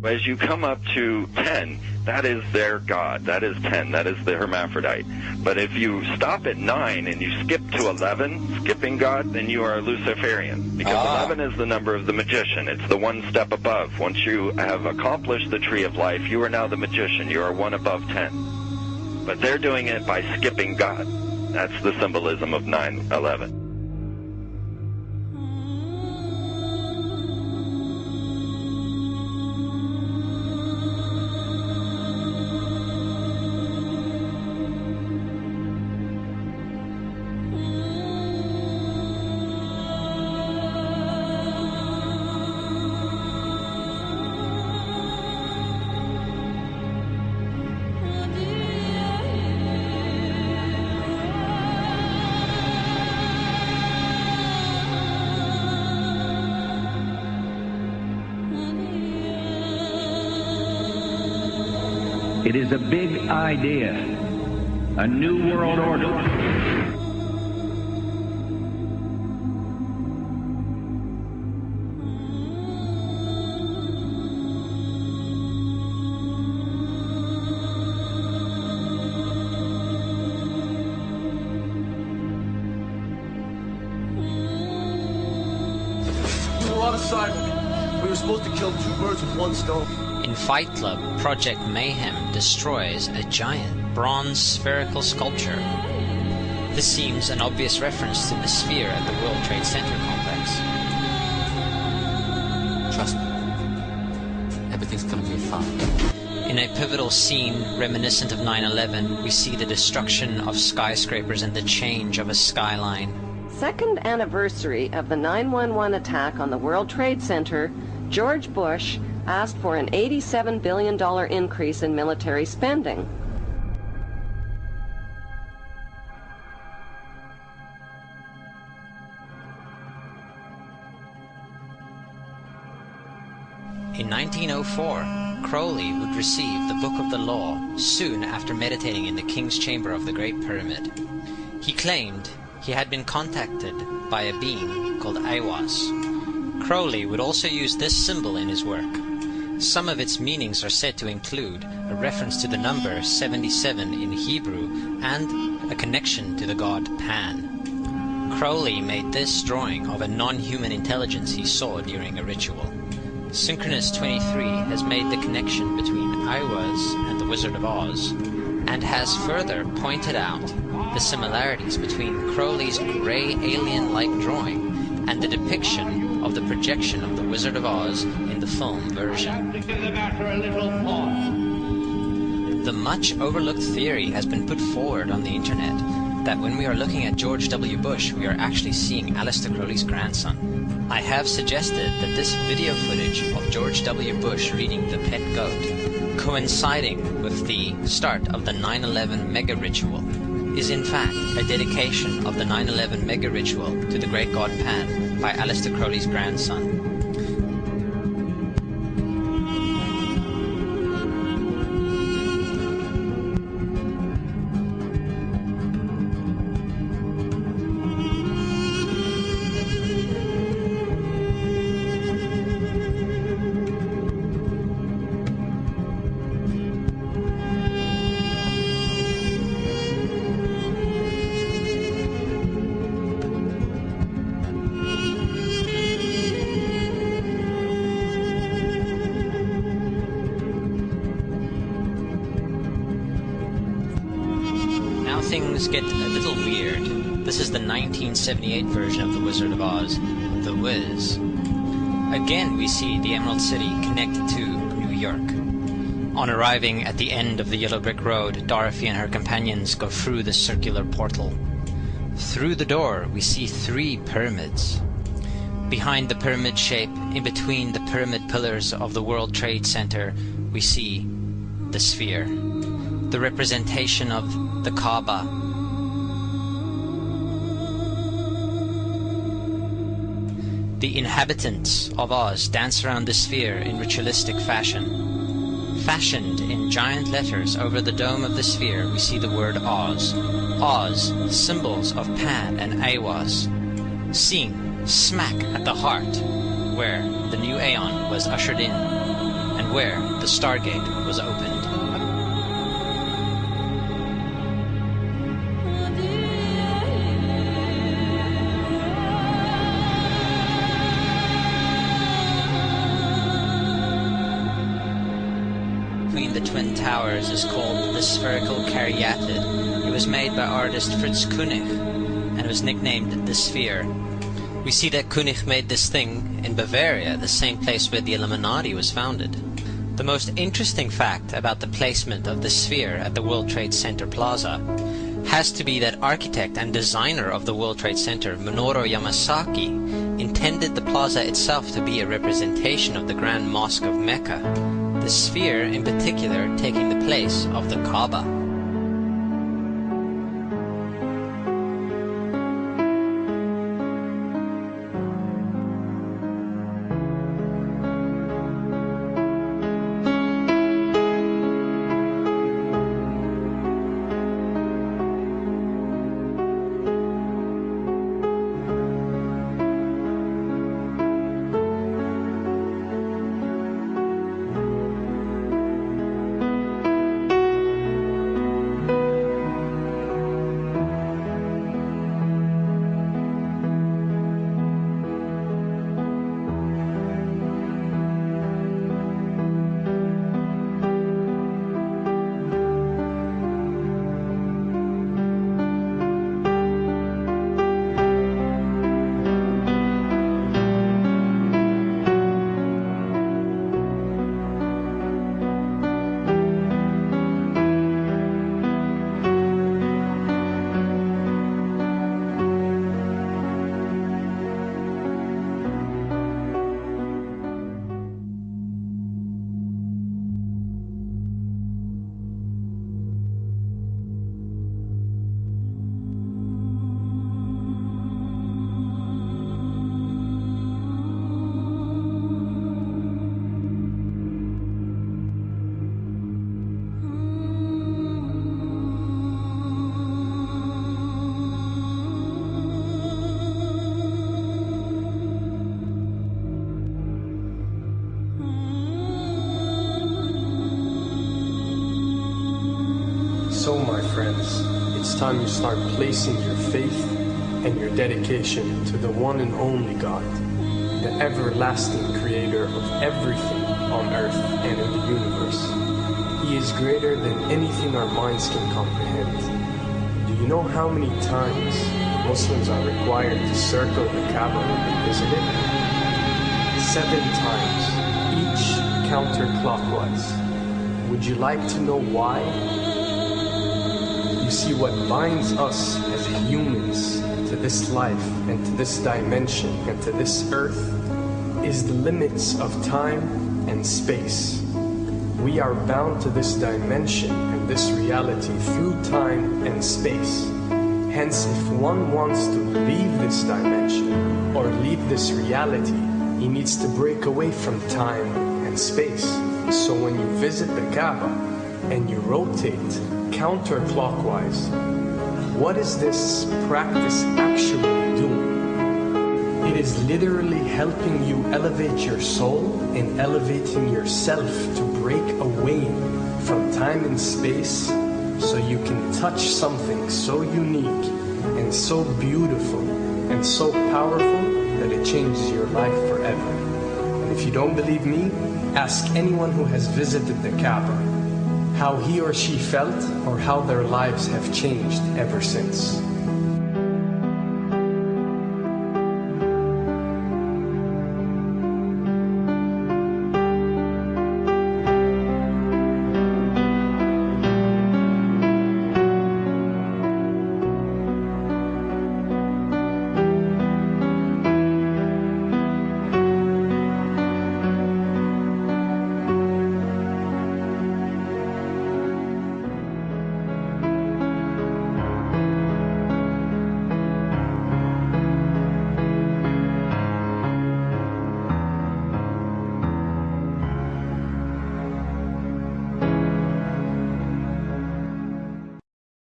As you come up to 10, that is their God. That is 10. That is the hermaphrodite. But if you stop at 9 and you skip to 11, skipping God, then you are a Luciferian. Because 11 is the number of the magician. It's the one step above. Once you have accomplished the tree of life, you are now the magician. You are one above 10. But they're doing it by skipping God. That's the symbolism of 9/11. It is a big idea, a new world order. A lot of Simon. We were supposed to kill two birds with one stone. In Fight Club, Project Mayhem destroys a giant bronze spherical sculpture. This seems an obvious reference to the sphere at the World Trade Center complex. Trust me, everything's gonna be fine. In a pivotal scene reminiscent of 9/11, we see the destruction of skyscrapers and the change of a skyline. Second anniversary of the 9/11 attack on the World Trade Center, George Bush asked for an $87 billion increase in military spending. In 1904, Crowley would receive the Book of the Law soon after meditating in the King's Chamber of the Great Pyramid. He claimed he had been contacted by a being called Aiwas. Crowley would also use this symbol in his work. Some of its meanings are said to include a reference to the number 77 in Hebrew and a connection to the god Pan. Crowley made this drawing of a non-human intelligence he saw during a ritual. Synchronous 23 has made the connection between Aiwas and the Wizard of Oz, and has further pointed out the similarities between Crowley's grey alien-like drawing and the depiction of the projection of the Wizard of Oz in the film version. The much overlooked theory has been put forward on the internet that when we are looking at George W. Bush, we are actually seeing Aleister Crowley's grandson. I have suggested that this video footage of George W. Bush reading The Pet Goat, coinciding with the start of the 9/11 mega ritual, is in fact a dedication of the 9/11 mega ritual to the great god Pan by Aleister Crowley's grandson. Things get a little weird. This is the 1978 version of The Wizard of Oz, The Wiz. Again, we see the Emerald City connected to New York. On arriving at the end of the Yellow Brick Road, Dorothy and her companions go through the circular portal. Through the door, we see 3 pyramids. Behind the pyramid shape, in between the pyramid pillars of the World Trade Center, we see the sphere, the representation of the Kaaba. The inhabitants of Oz dance around the sphere in ritualistic fashion. Fashioned in giant letters over the dome of the sphere, we see the word Oz. Oz, symbols of Pan and Aiwas, seen smack at the heart where the new Aeon was ushered in, and and where the Stargate was opened. Between the Twin Towers is called the spherical caryatid. It was made by artist Fritz Koenig and was nicknamed the Sphere. We see that Koenig made this thing in Bavaria, the same place where the Illuminati was founded. The most interesting fact about the placement of the Sphere at the World Trade Center Plaza has to be that architect and designer of the World Trade Center, Minoru Yamasaki, intended the plaza itself to be a representation of the Grand Mosque of Mecca, the Sphere in particular taking the place of the Kaaba. So, my friends, it's time you start placing your faith and your dedication to the one and only God, the everlasting creator of everything on earth and in the universe. He is greater than anything our minds can comprehend. Do you know how many times Muslims are required to circle the Kaaba when they visit it? 7 times, each counterclockwise. Would you like to know why? You see, what binds us as humans to this life and to this dimension and to this earth is the limits of time and space. We are bound to this dimension and this reality through time and space. Hence, if one wants to leave this dimension or leave this reality, he needs to break away from time and space. So when you visit the Kaaba and you rotate counterclockwise, what is this practice actually doing? It is literally helping you elevate your soul and elevating yourself to break away from time and space so you can touch something so unique and so beautiful and so powerful that it changes your life forever. And if you don't believe me, ask anyone who has visited the Kaaba how he or she felt or how their lives have changed ever since.